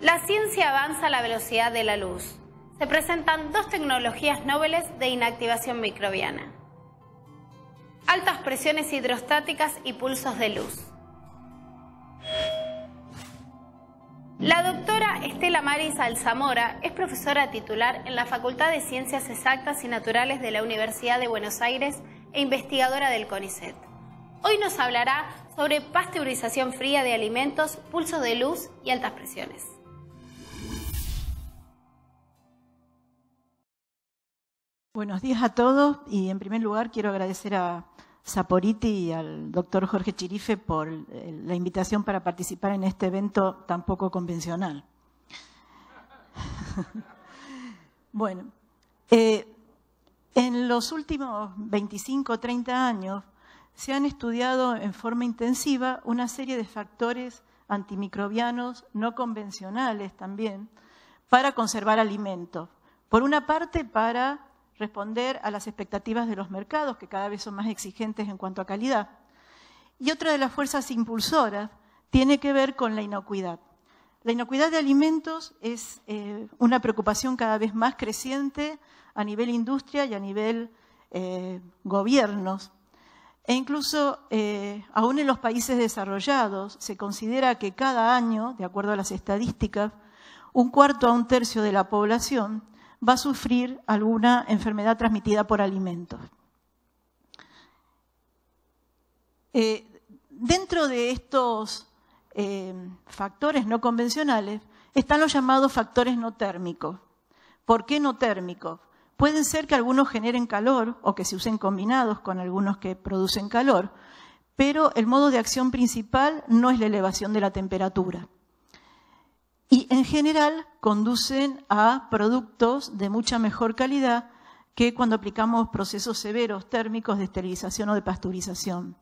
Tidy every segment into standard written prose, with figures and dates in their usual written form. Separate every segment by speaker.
Speaker 1: La ciencia avanza a la velocidad de la luz. Se presentan dos tecnologías nobles de inactivación microbiana: altas presiones hidrostáticas y pulsos de luz. La doctora Estela Maris Alzamora es profesora titular en la Facultad de Ciencias Exactas y Naturales de la Universidad de Buenos Aires e investigadora del CONICET. Hoy nos hablará sobre pasteurización fría de alimentos, pulsos de luz y altas presiones.
Speaker 2: Buenos días a todos y en primer lugar quiero agradecer a Saporiti y al doctor Jorge Chirife por la invitación para participar en este evento tan poco convencional. Bueno, en los últimos 25 o 30 años se han estudiado en forma intensiva una serie de factores antimicrobianos no convencionales también para conservar alimentos. Por una parte, para responder a las expectativas de los mercados, que cada vez son más exigentes en cuanto a calidad. Y otra de las fuerzas impulsoras tiene que ver con la inocuidad. La inocuidad de alimentos es una preocupación cada vez más creciente a nivel industria y a nivel gobiernos. E incluso, aún en los países desarrollados, se considera que cada año, de acuerdo a las estadísticas, 1/4 a 1/3 de la población va a sufrir alguna enfermedad transmitida por alimentos. Dentro de estos factores no convencionales están los llamados factores no térmicos. ¿Por qué no térmicos? Pueden ser que algunos generen calor o que se usen combinados con algunos que producen calor, pero el modo de acción principal no es la elevación de la temperatura. Y en general conducen a productos de mucha mejor calidad que cuando aplicamos procesos severos térmicos de esterilización o de pasteurización.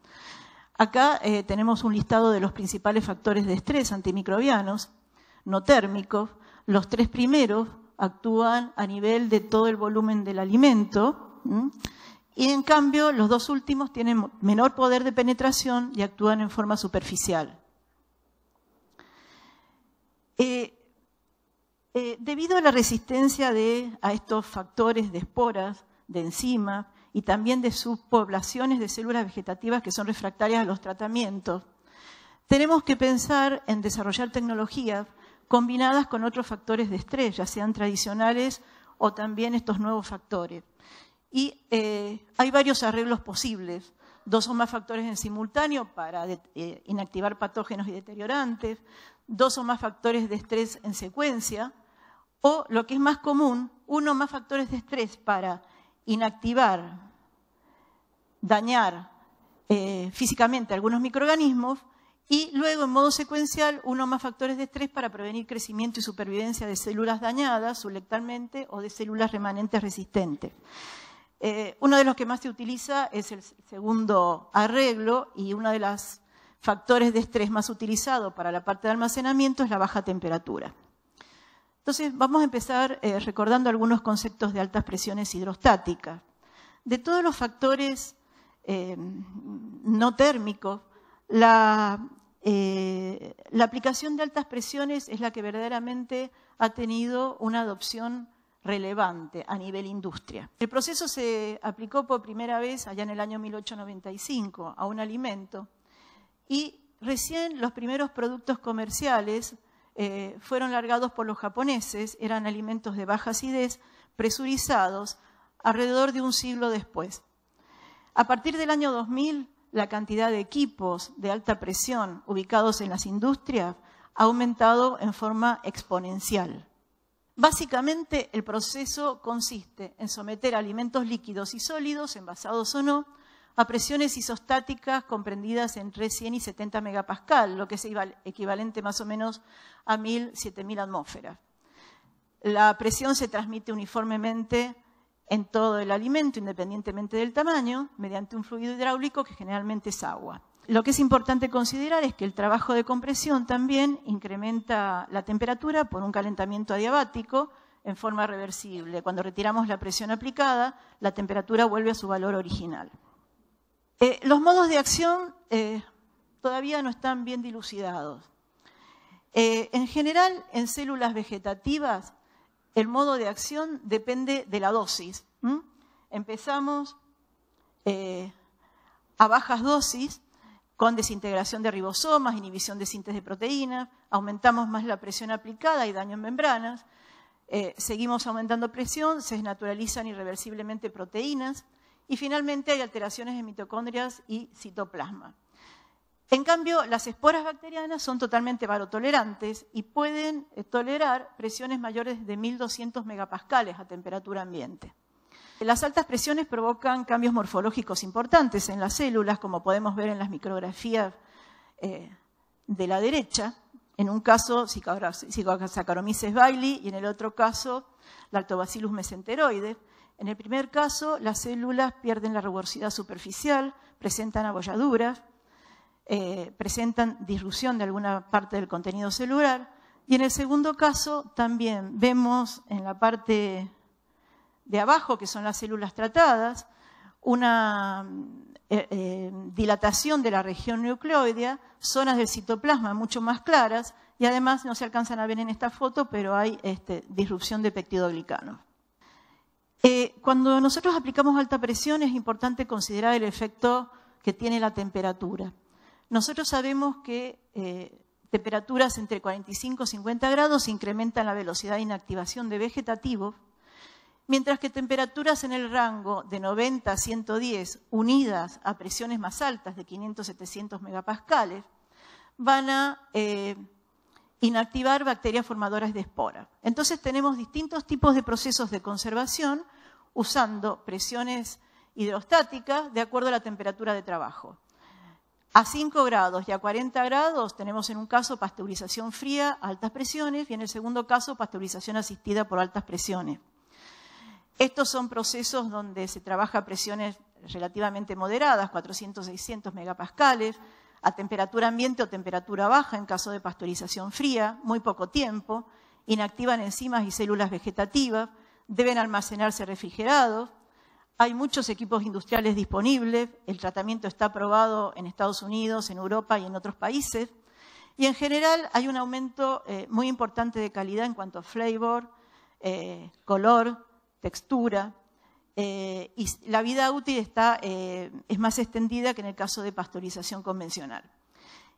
Speaker 2: Acá tenemos un listado de los principales factores de estrés antimicrobianos, no térmicos. Los 3 primeros actúan a nivel de todo el volumen del alimento, y en cambio los 2 últimos tienen menor poder de penetración y actúan en forma superficial. Debido a la resistencia a estos factores de esporas, de enzimas y también de subpoblaciones de células vegetativas que son refractarias a los tratamientos, tenemos que pensar en desarrollar tecnologías combinadas con otros factores de estrés, ya sean tradicionales o también estos nuevos factores. Y hay varios arreglos posibles. 2 o más factores en simultáneo para inactivar patógenos y deteriorantes, 2 o más factores de estrés en secuencia, o lo que es más común, 1 o más factores de estrés para inactivar, dañar físicamente algunos microorganismos, y luego en modo secuencial 1 o más factores de estrés para prevenir crecimiento y supervivencia de células dañadas sublectalmente o de células remanentes resistentes. Uno de los que más se utiliza es el segundo arreglo, y uno de los factores de estrés más utilizado para la parte de almacenamiento es la baja temperatura. Entonces vamos a empezar recordando algunos conceptos de altas presiones hidrostáticas. De todos los factores no térmicos, la aplicación de altas presiones es la que verdaderamente ha tenido una adopción relevante a nivel industria. El proceso se aplicó por primera vez allá en el año 1895 a un alimento, y recién los primeros productos comerciales fueron largados por los japoneses, eran alimentos de baja acidez, presurizados, alrededor de un siglo después. A partir del año 2000, la cantidad de equipos de alta presión ubicados en las industrias ha aumentado en forma exponencial. Básicamente, el proceso consiste en someter alimentos líquidos y sólidos, envasados o no, a presiones isostáticas comprendidas entre 100 y 70 megapascal, lo que es equivalente más o menos a 1000, 7000 atmósferas. La presión se transmite uniformemente en todo el alimento, independientemente del tamaño, mediante un fluido hidráulico que generalmente es agua. Lo que es importante considerar es que el trabajo de compresión también incrementa la temperatura por un calentamiento adiabático en forma reversible. Cuando retiramos la presión aplicada, la temperatura vuelve a su valor original. Los modos de acción todavía no están bien dilucidados. En general, en células vegetativas, el modo de acción depende de la dosis. Empezamos a bajas dosis, con desintegración de ribosomas, inhibición de síntesis de proteínas, aumentamos más la presión aplicada y daño en membranas, seguimos aumentando presión, se desnaturalizan irreversiblemente proteínas y finalmente hay alteraciones en mitocondrias y citoplasma. En cambio, las esporas bacterianas son totalmente barotolerantes y pueden tolerar presiones mayores de 1200 megapascales a temperatura ambiente. Las altas presiones provocan cambios morfológicos importantes en las células, como podemos ver en las micrografías de la derecha. En un caso, Saccharomyces bailey y en el otro caso, Lactobacillus mesenteroides. En el primer caso, las células pierden la rugosidad superficial, presentan abolladuras, presentan disrupción de alguna parte del contenido celular. Y en el segundo caso, también vemos en la parte de abajo, que son las células tratadas, una dilatación de la región nucleoidea, zonas del citoplasma mucho más claras, y además no se alcanzan a ver en esta foto, pero hay disrupción de peptidoglicanos. Cuando nosotros aplicamos alta presión es importante considerar el efecto que tiene la temperatura. Nosotros sabemos que temperaturas entre 45 y 50 grados incrementan la velocidad de inactivación de vegetativos, mientras que temperaturas en el rango de 90 a 110 unidas a presiones más altas de 500 a 700 megapascales van a inactivar bacterias formadoras de espora. Entonces tenemos distintos tipos de procesos de conservación usando presiones hidrostáticas de acuerdo a la temperatura de trabajo. A 5 grados y a 40 grados tenemos en un caso pasteurización fría a altas presiones y en el segundo caso pasteurización asistida por altas presiones. Estos son procesos donde se trabaja a presiones relativamente moderadas, 400-600 megapascales, a temperatura ambiente o temperatura baja en caso de pasteurización fría, muy poco tiempo, inactivan enzimas y células vegetativas, deben almacenarse refrigerados. Hay muchos equipos industriales disponibles, el tratamiento está aprobado en Estados Unidos, en Europa y en otros países. Y en general hay un aumento muy importante de calidad en cuanto a flavor, color, textura, y la vida útil es más extendida que en el caso de pasteurización convencional.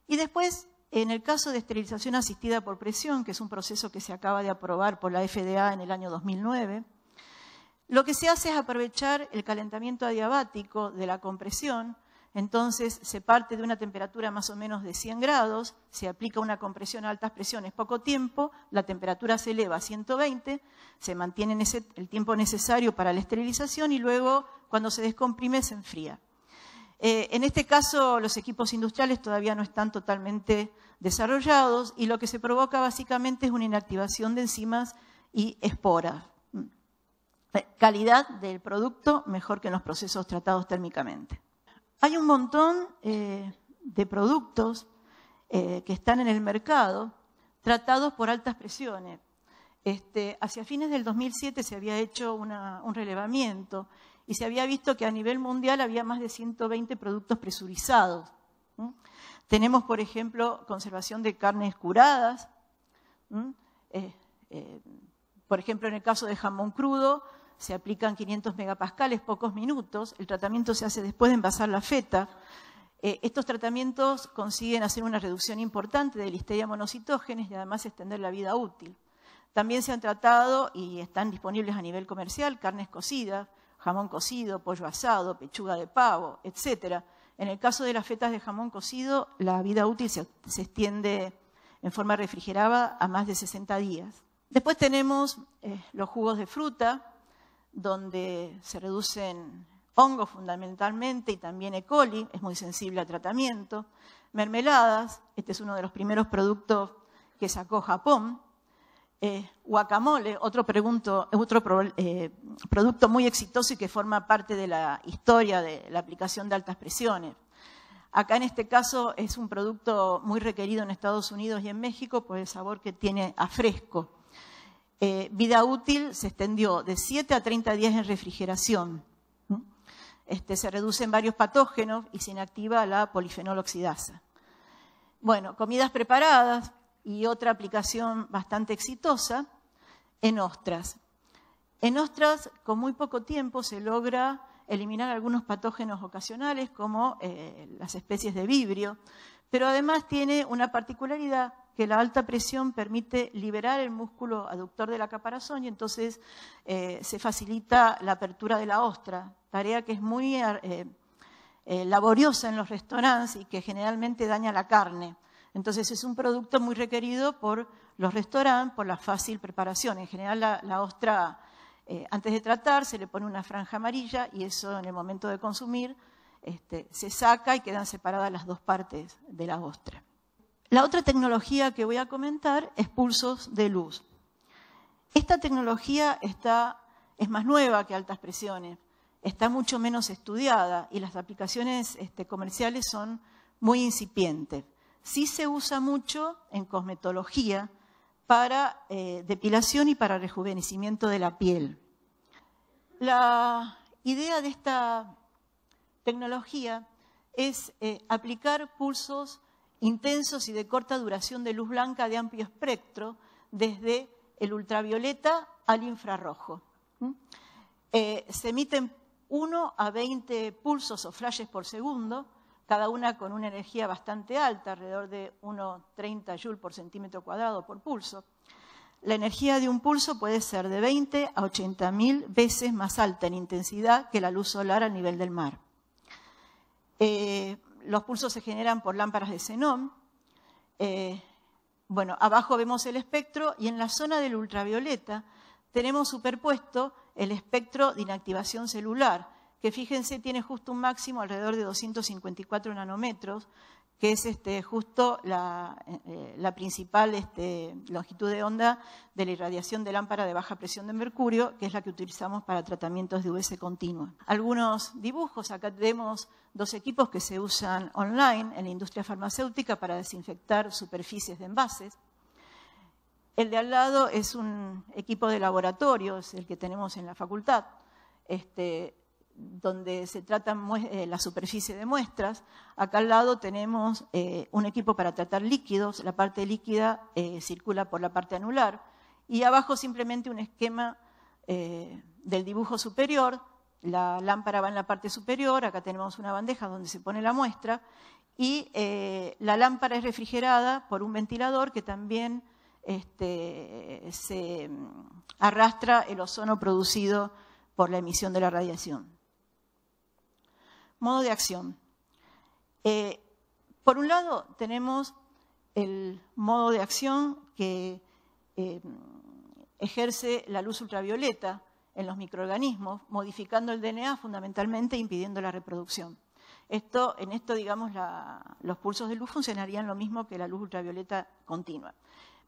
Speaker 2: Y después, en el caso de esterilización asistida por presión, que es un proceso que se acaba de aprobar por la FDA en el año 2009, lo que se hace es aprovechar el calentamiento adiabático de la compresión. Entonces se parte de una temperatura más o menos de 100 grados, se aplica una compresión a altas presiones poco tiempo, la temperatura se eleva a 120, se mantiene el tiempo necesario para la esterilización y luego cuando se descomprime se enfría. En este caso los equipos industriales todavía no están totalmente desarrollados y lo que se provoca básicamente es una inactivación de enzimas y esporas. Calidad del producto mejor que en los procesos tratados térmicamente. Hay un montón de productos que están en el mercado tratados por altas presiones. Hacia fines del 2007 se había hecho un relevamiento y se había visto que a nivel mundial había más de 120 productos presurizados. Tenemos, por ejemplo, conservación de carnes curadas. Por ejemplo, en el caso de jamón crudo, se aplican 500 megapascales, pocos minutos. El tratamiento se hace después de envasar la feta. Estos tratamientos consiguen hacer una reducción importante de Listeria monocitógenes y además extender la vida útil. También se han tratado y están disponibles a nivel comercial carnes cocidas, jamón cocido, pollo asado, pechuga de pavo, etc. En el caso de las fetas de jamón cocido, la vida útil se extiende en forma refrigerada a más de 60 días. Después tenemos los jugos de fruta, donde se reducen hongos fundamentalmente y también E. coli, es muy sensible al tratamiento. Mermeladas, este es uno de los primeros productos que sacó Japón. Guacamole, otro producto muy exitoso y que forma parte de la historia de la aplicación de altas presiones. Acá en este caso es un producto muy requerido en Estados Unidos y en México por el sabor que tiene a fresco. Vida útil se extendió de 7 a 30 días en refrigeración. Se reducen varios patógenos y se inactiva la polifenol oxidasa. Bueno, comidas preparadas, y otra aplicación bastante exitosa en ostras. En ostras, con muy poco tiempo, se logra eliminar algunos patógenos ocasionales, como las especies de vibrio, pero además tiene una particularidad, que la alta presión permite liberar el músculo aductor de la caparazón y entonces se facilita la apertura de la ostra, tarea que es muy laboriosa en los restaurantes y que generalmente daña la carne. Entonces es un producto muy requerido por los restaurantes por la fácil preparación. En general la ostra, antes de tratar, se le pone una franja amarilla y eso en el momento de consumir se saca y quedan separadas las dos partes de la ostra. La otra tecnología que voy a comentar es pulsos de luz. Esta tecnología es más nueva que altas presiones, está mucho menos estudiada y las aplicaciones comerciales son muy incipientes. Sí se usa mucho en cosmetología para depilación y para rejuvenecimiento de la piel. La idea de esta tecnología es aplicar pulsos intensos y de corta duración de luz blanca de amplio espectro desde el ultravioleta al infrarrojo. Se emiten 1 a 20 pulsos o flashes por segundo, cada una con una energía bastante alta, alrededor de 1,30 Joule por centímetro cuadrado por pulso. La energía de un pulso puede ser de 20 a 80.000 veces más alta en intensidad que la luz solar al nivel del mar. Los pulsos se generan por lámparas de xenón. Abajo vemos el espectro y en la zona del ultravioleta tenemos superpuesto el espectro de inactivación celular, que fíjense tiene justo un máximo alrededor de 254 nanómetros, que es justo la principal longitud de onda de la irradiación de lámpara de baja presión de mercurio, que es la que utilizamos para tratamientos de UV continua. Algunos dibujos, acá vemos dos equipos que se usan online en la industria farmacéutica para desinfectar superficies de envases. El de al lado es un equipo de laboratorio, es el que tenemos en la facultad, donde se tratan la superficie de muestras. Acá al lado tenemos un equipo para tratar líquidos, la parte líquida circula por la parte anular, y abajo simplemente un esquema del dibujo superior, la lámpara va en la parte superior, acá tenemos una bandeja donde se pone la muestra, y la lámpara es refrigerada por un ventilador que también se arrastra el ozono producido por la emisión de la radiación. Modo de acción. Por un lado tenemos el modo de acción que ejerce la luz ultravioleta en los microorganismos, modificando el DNA fundamentalmente e impidiendo la reproducción. En esto, digamos, los pulsos de luz funcionarían lo mismo que la luz ultravioleta continua.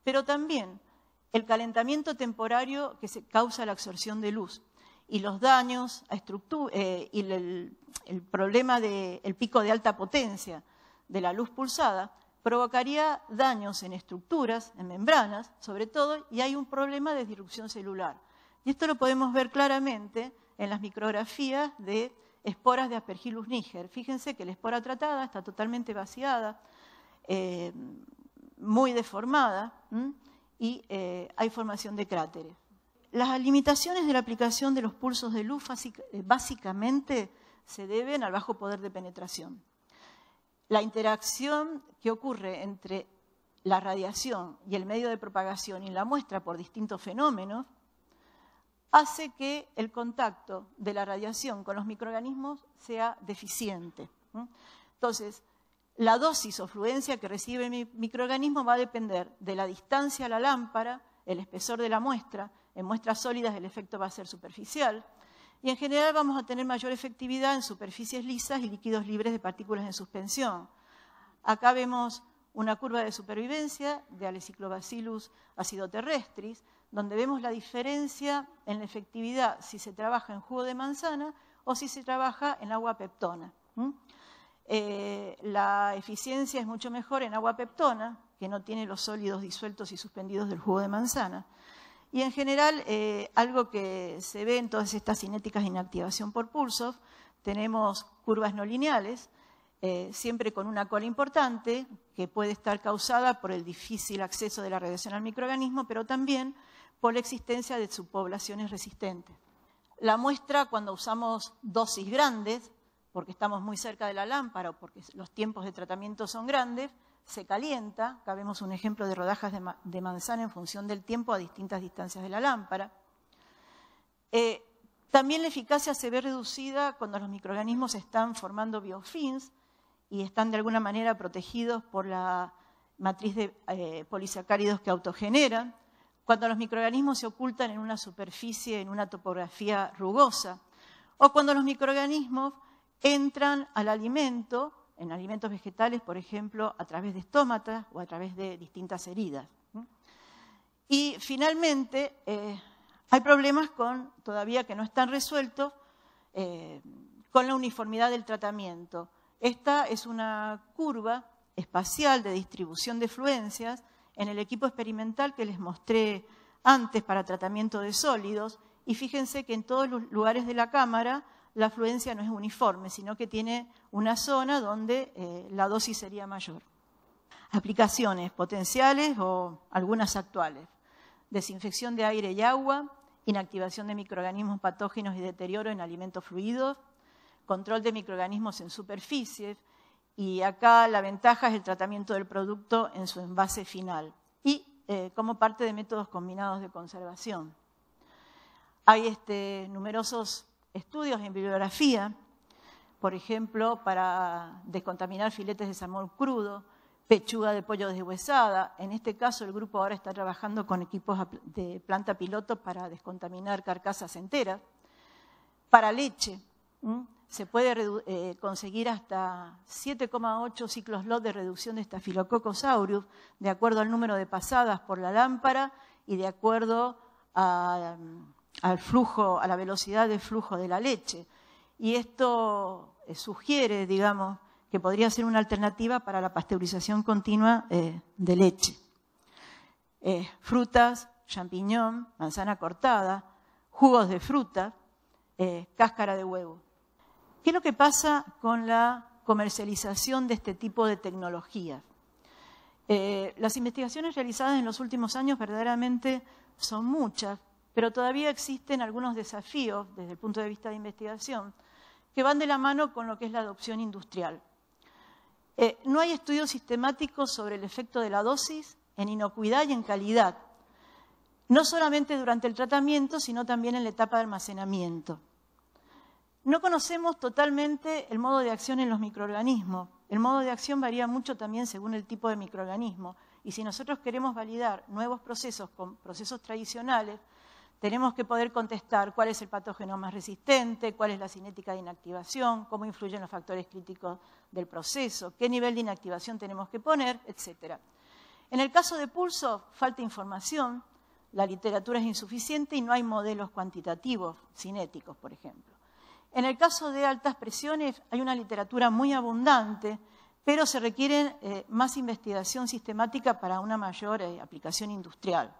Speaker 2: Pero también el calentamiento temporario que se causa la absorción de luz y los daños a estructura y el problema del pico de alta potencia de la luz pulsada provocaría daños en estructuras, en membranas, sobre todo, y hay un problema de disrupción celular. Y esto lo podemos ver claramente en las micrografías de esporas de Aspergillus niger. Fíjense que la espora tratada está totalmente vaciada, muy deformada, y hay formación de cráteres. Las limitaciones de la aplicación de los pulsos de luz básicamente se deben al bajo poder de penetración. La interacción que ocurre entre la radiación y el medio de propagación y la muestra por distintos fenómenos hace que el contacto de la radiación con los microorganismos sea deficiente. Entonces, la dosis o fluencia que recibe el microorganismo va a depender de la distancia a la lámpara, el espesor de la muestra. En muestras sólidas el efecto va a ser superficial y en general vamos a tener mayor efectividad en superficies lisas y líquidos libres de partículas en suspensión. Acá vemos una curva de supervivencia de Aleciclobacillus acidoterrestris, donde vemos la diferencia en la efectividad si se trabaja en jugo de manzana o si se trabaja en agua peptona. La eficiencia es mucho mejor en agua peptona, que no tiene los sólidos disueltos y suspendidos del jugo de manzana. Y en general, algo que se ve en todas estas cinéticas de inactivación por pulsos, tenemos curvas no lineales, siempre con una cola importante, que puede estar causada por el difícil acceso de la radiación al microorganismo, pero también por la existencia de subpoblaciones resistentes. La muestra, cuando usamos dosis grandes, porque estamos muy cerca de la lámpara o porque los tiempos de tratamiento son grandes, se calienta. Acá vemos un ejemplo de rodajas de manzana en función del tiempo a distintas distancias de la lámpara. También la eficacia se ve reducida cuando los microorganismos están formando biofilms y están de alguna manera protegidos por la matriz de polisacáridos que autogeneran, cuando los microorganismos se ocultan en una superficie, en una topografía rugosa, o cuando los microorganismos entran al alimento, en alimentos vegetales, por ejemplo, a través de estómatas o a través de distintas heridas. Y finalmente, hay problemas todavía que no están resueltos con la uniformidad del tratamiento. Esta es una curva espacial de distribución de fluencias en el equipo experimental que les mostré antes para tratamiento de sólidos, y fíjense que en todos los lugares de la cámara la fluencia no es uniforme, sino que tiene una zona donde la dosis sería mayor. Aplicaciones potenciales o algunas actuales: desinfección de aire y agua, inactivación de microorganismos patógenos y deterioro en alimentos fluidos, control de microorganismos en superficies, y acá la ventaja es el tratamiento del producto en su envase final, y como parte de métodos combinados de conservación. Hay numerosos estudios en bibliografía, por ejemplo, para descontaminar filetes de salmón crudo, pechuga de pollo deshuesada. En este caso, el grupo ahora está trabajando con equipos de planta piloto para descontaminar carcasas enteras. Para leche, se puede conseguir hasta 7,8 ciclos lot de reducción de Staphylococcus aureus, de acuerdo al número de pasadas por la lámpara y de acuerdo al flujo, a la velocidad de flujo de la leche. Y esto sugiere, digamos, que podría ser una alternativa para la pasteurización continua de leche. Frutas, champiñón, manzana cortada, jugos de fruta, cáscara de huevo. ¿Qué es lo que pasa con la comercialización de este tipo de tecnologías? Las investigaciones realizadas en los últimos años verdaderamente son muchas, pero todavía existen algunos desafíos desde el punto de vista de investigación que van de la mano con lo que es la adopción industrial. No hay estudios sistemáticos sobre el efecto de la dosis en inocuidad y en calidad, no solamente durante el tratamiento, sino también en la etapa de almacenamiento. No conocemos totalmente el modo de acción en los microorganismos. El modo de acción varía mucho también según el tipo de microorganismo. Y si nosotros queremos validar nuevos procesos con procesos tradicionales, tenemos que poder contestar cuál es el patógeno más resistente, cuál es la cinética de inactivación, cómo influyen los factores críticos del proceso, qué nivel de inactivación tenemos que poner, etc. En el caso de pulso, falta información, la literatura es insuficiente y no hay modelos cuantitativos cinéticos, por ejemplo. En el caso de altas presiones hay una literatura muy abundante, pero se requiere más investigación sistemática para una mayor aplicación industrial.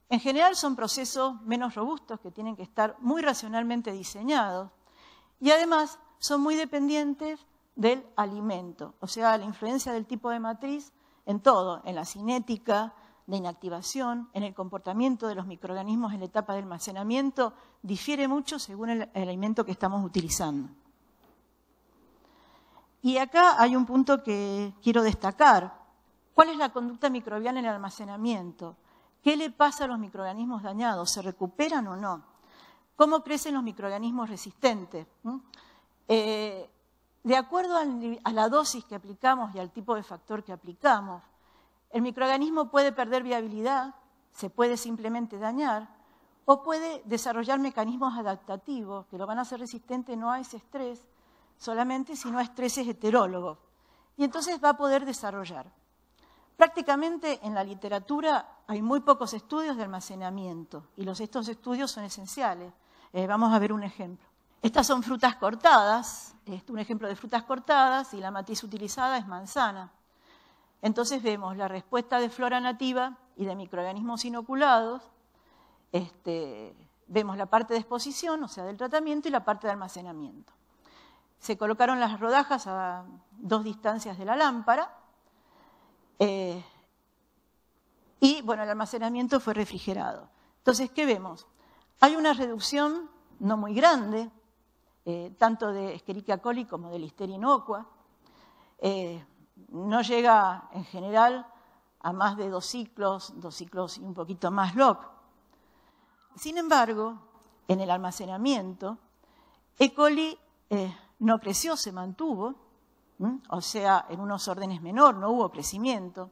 Speaker 2: En general son procesos menos robustos que tienen que estar muy racionalmente diseñados y además son muy dependientes del alimento, o sea, la influencia del tipo de matriz en todo, en la cinética de inactivación, en el comportamiento de los microorganismos en la etapa de almacenamiento, difiere mucho según el alimento que estamos utilizando. Y acá hay un punto que quiero destacar. ¿Cuál es la conducta microbiana en el almacenamiento? ¿Qué le pasa a los microorganismos dañados? ¿Se recuperan o no? ¿Cómo crecen los microorganismos resistentes? De acuerdo a la dosis que aplicamos y al tipo de factor que aplicamos, el microorganismo puede perder viabilidad, se puede simplemente dañar, o puede desarrollar mecanismos adaptativos que lo van a hacer resistente no a ese estrés solamente, sino a estreses heterólogos. Y entonces va a poder desarrollar. Prácticamente en la literatura hay muy pocos estudios de almacenamiento y estos estudios son esenciales. Vamos a ver un ejemplo. Estas son frutas cortadas, un ejemplo de frutas cortadas, y la matriz utilizada es manzana. Entonces vemos la respuesta de flora nativa y de microorganismos inoculados, vemos la parte de exposición, o sea, del tratamiento, y la parte de almacenamiento. Se colocaron las rodajas a 2 distancias de la lámpara y bueno, el almacenamiento fue refrigerado. Entonces, ¿qué vemos? Hay una reducción no muy grande, tanto de Escherichia coli como de Listeria inocua. No llega en general a más de 2 ciclos y un poquito más log. Sin embargo, en el almacenamiento, E. coli no creció, se mantuvo, o sea, en unos órdenes menor, no hubo crecimiento.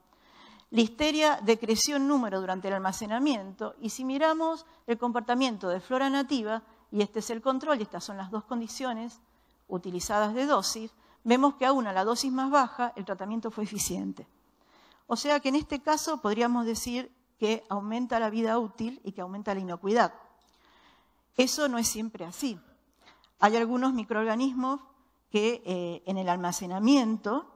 Speaker 2: Listeria decreció en número durante el almacenamiento y si miramos el comportamiento de flora nativa, y este es el control, y estas son las 2 condiciones utilizadas de dosis, vemos que aún a la dosis más baja el tratamiento fue eficiente. O sea que en este caso podríamos decir que aumenta la vida útil y que aumenta la inocuidad. Eso no es siempre así. Hay algunos microorganismos que en el almacenamiento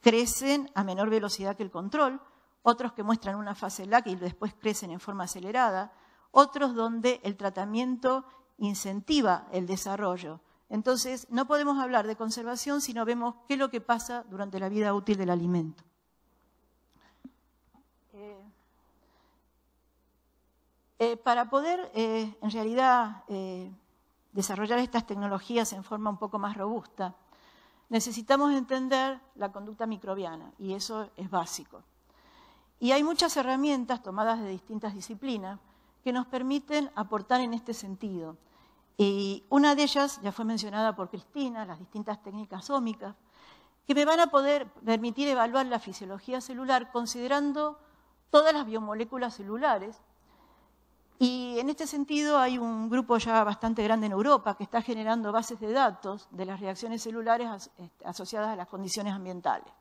Speaker 2: crecen a menor velocidad que el control, otros que muestran una fase lag y después crecen en forma acelerada, otros donde el tratamiento incentiva el desarrollo. Entonces, no podemos hablar de conservación si no vemos qué es lo que pasa durante la vida útil del alimento. Para poder, en realidad, desarrollar estas tecnologías en forma un poco más robusta, necesitamos entender la conducta microbiana, y eso es básico. Y hay muchas herramientas tomadas de distintas disciplinas que nos permiten aportar en este sentido. Y una de ellas ya fue mencionada por Cristina, las distintas técnicas ómicas, que me van a poder permitir evaluar la fisiología celular considerando todas las biomoléculas celulares. Y en este sentido hay un grupo ya bastante grande en Europa que está generando bases de datos de las reacciones celulares asociadas a las condiciones ambientales.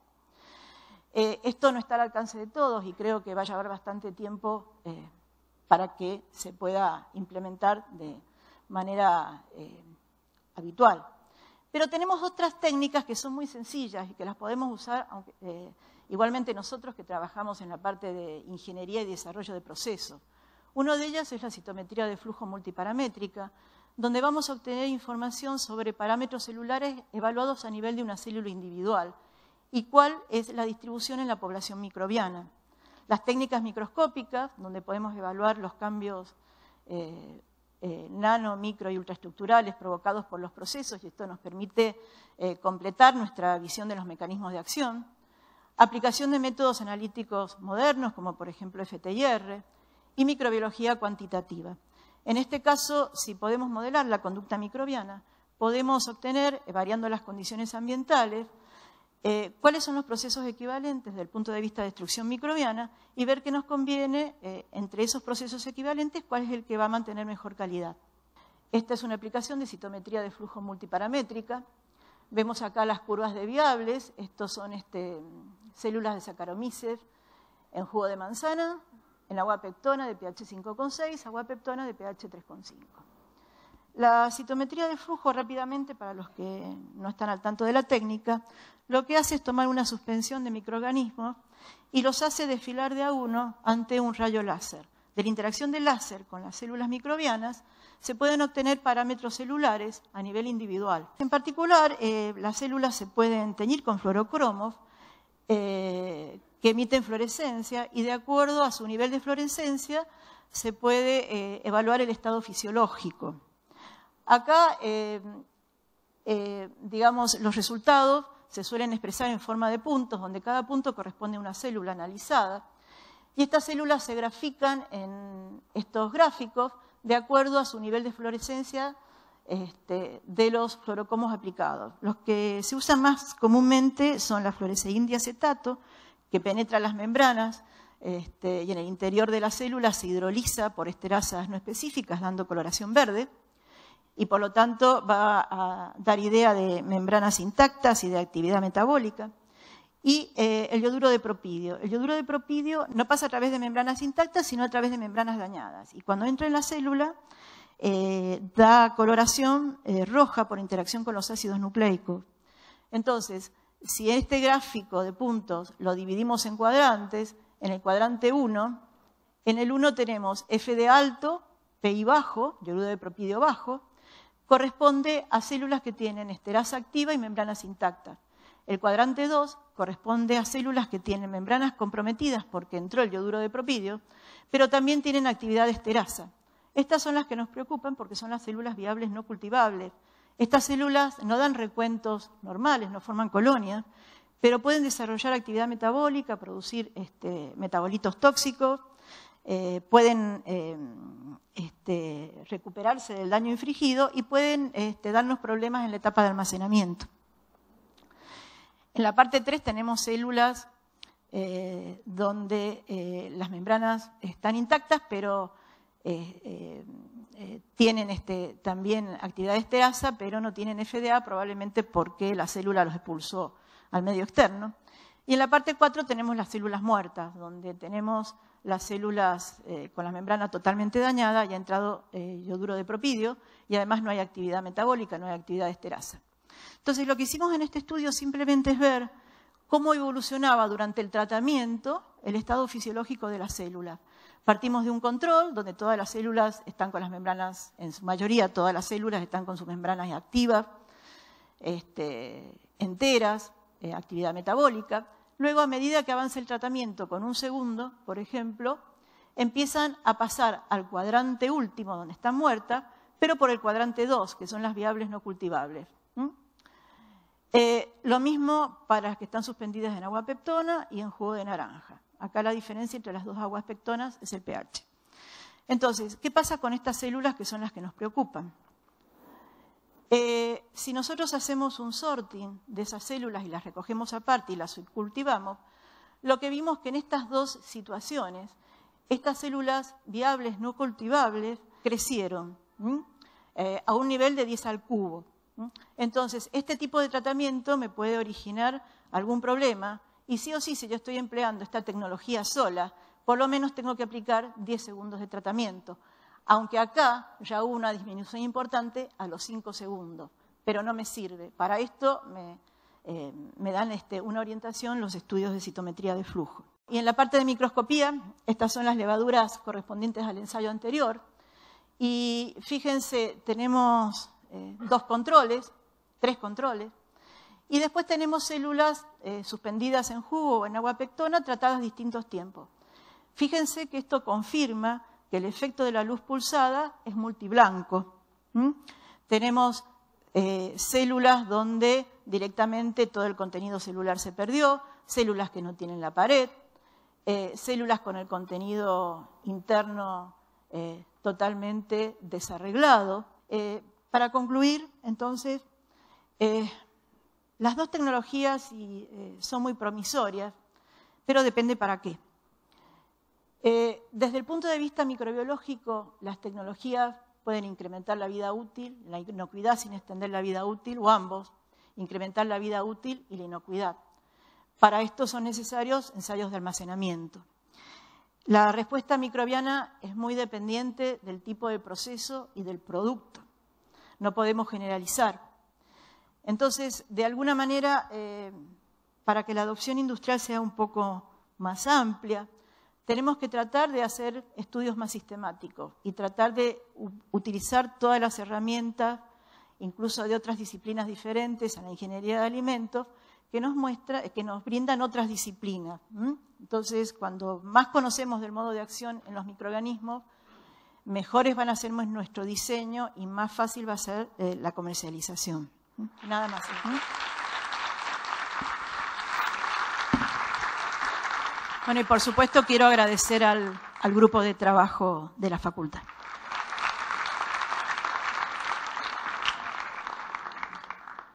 Speaker 2: Esto no está al alcance de todos y creo que va a llevar bastante tiempo para que se pueda implementar de manera habitual. Pero tenemos otras técnicas que son muy sencillas y que las podemos usar, aunque, igualmente nosotros que trabajamos en la parte de ingeniería y desarrollo de procesos. Una de ellas es la citometría de flujo multiparamétrica, donde vamos a obtener información sobre parámetros celulares evaluados a nivel de una célula individual y cuál es la distribución en la población microbiana. Las técnicas microscópicas, donde podemos evaluar los cambios nano, micro y ultraestructurales provocados por los procesos, y esto nos permite completar nuestra visión de los mecanismos de acción. Aplicación de métodos analíticos modernos, como por ejemplo FTIR, y microbiología cuantitativa. En este caso, si podemos modelar la conducta microbiana, podemos obtener, variando las condiciones ambientales, cuáles son los procesos equivalentes desde el punto de vista de destrucción microbiana y ver qué nos conviene entre esos procesos equivalentes, cuál es el que va a mantener mejor calidad. Esta es una aplicación de citometría de flujo multiparamétrica. Vemos acá las curvas de viables. Estos son células de Saccharomyces en jugo de manzana, en agua peptona de pH 5,6, agua peptona de pH 3,5. La citometría de flujo, rápidamente, para los que no están al tanto de la técnica, lo que hace es tomar una suspensión de microorganismos y los hace desfilar de a uno ante un rayo láser. De la interacción del láser con las células microbianas se pueden obtener parámetros celulares a nivel individual. En particular, las células se pueden teñir con fluorocromos que emiten fluorescencia y de acuerdo a su nivel de fluorescencia se puede evaluar el estado fisiológico. Acá, digamos, los resultados se suelen expresar en forma de puntos, donde cada punto corresponde a una célula analizada. Y estas células se grafican en estos gráficos de acuerdo a su nivel de fluorescencia de los fluorocromos aplicados. Los que se usan más comúnmente son la fluoresceína diacetato, que penetra las membranas y en el interior de la célula se hidroliza por esterasas no específicas, dando coloración verde. Y por lo tanto va a dar idea de membranas intactas y de actividad metabólica. Y el yoduro de propidio. El yoduro de propidio no pasa a través de membranas intactas, sino a través de membranas dañadas. Y cuando entra en la célula, da coloración roja por interacción con los ácidos nucleicos. Entonces, si este gráfico de puntos lo dividimos en cuadrantes, en el cuadrante 1, en el 1 tenemos F de alto, PI bajo, yoduro de propidio bajo, corresponde a células que tienen esterasa activa y membranas intactas. El cuadrante 2 corresponde a células que tienen membranas comprometidas porque entró el yoduro de propidio, pero también tienen actividad de esterasa. Estas son las que nos preocupan porque son las células viables no cultivables. Estas células no dan recuentos normales, no forman colonias, pero pueden desarrollar actividad metabólica, producir metabolitos tóxicos, pueden recuperarse del daño infligido y pueden darnos problemas en la etapa de almacenamiento. En la parte 3 tenemos células donde las membranas están intactas, pero tienen también actividad de esterasa, pero no tienen FDA, probablemente porque la célula los expulsó al medio externo. Y en la parte 4 tenemos las células muertas, donde tenemos las células con la membrana totalmente dañada y ha entrado yoduro de propidio y además no hay actividad metabólica, no hay actividad de esterasa. Entonces, lo que hicimos en este estudio simplemente es ver cómo evolucionaba durante el tratamiento el estado fisiológico de la célula. Partimos de un control donde todas las células están con las membranas, en su mayoría todas las células están con sus membranas activas, enteras, actividad metabólica. Luego, a medida que avanza el tratamiento con un segundo, por ejemplo, empiezan a pasar al cuadrante último donde están muertas, pero por el cuadrante 2, que son las viables no cultivables. Lo mismo para las que están suspendidas en agua peptona y en jugo de naranja. Acá la diferencia entre las dos aguas peptonas es el pH. Entonces, ¿qué pasa con estas células que son las que nos preocupan? Si nosotros hacemos un sorting de esas células y las recogemos aparte y las subcultivamos, lo que vimos que en estas dos situaciones, estas células viables no cultivables crecieron a un nivel de 10 al cubo. Entonces, este tipo de tratamiento me puede originar algún problema y sí o sí, si yo estoy empleando esta tecnología sola, por lo menos tengo que aplicar 10 segundos de tratamiento. Aunque acá ya hubo una disminución importante a los 5 segundos, pero no me sirve. Para esto me dan una orientación los estudios de citometría de flujo. Y en la parte de microscopía, estas son las levaduras correspondientes al ensayo anterior. Y fíjense, tenemos 2 controles, 3 controles, y después tenemos células suspendidas en jugo o en agua pectona tratadas a distintos tiempos. Fíjense que esto confirma que el efecto de la luz pulsada es multiblanco. Tenemos células donde directamente todo el contenido celular se perdió, células que no tienen la pared, células con el contenido interno totalmente desarreglado. Para concluir, entonces, las dos tecnologías son muy promisorias, pero depende para qué. Desde el punto de vista microbiológico, las tecnologías pueden incrementar la vida útil, la inocuidad sin extender la vida útil, o ambos, incrementar la vida útil y la inocuidad. Para esto son necesarios ensayos de almacenamiento. La respuesta microbiana es muy dependiente del tipo de proceso y del producto. No podemos generalizar. Entonces, de alguna manera, para que la adopción industrial sea un poco más amplia, tenemos que tratar de hacer estudios más sistemáticos y tratar de utilizar todas las herramientas, incluso de otras disciplinas diferentes a la ingeniería de alimentos, que nos brindan otras disciplinas. Entonces, cuando más conocemos del modo de acción en los microorganismos, mejores van a ser nuestro diseño y más fácil va a ser la comercialización. Nada más. Bueno, y por supuesto quiero agradecer al grupo de trabajo de la facultad.